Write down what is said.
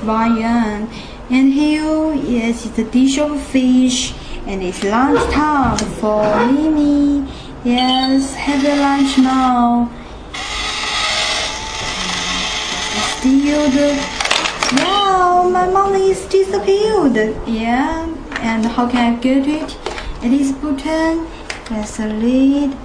Ryan. And here is the dish of fish, and it's lunchtime for Mimi. Yes, have your lunch now. Still wow, my money is disappeared. Yeah, and how can I get it? It is button. There's a lid.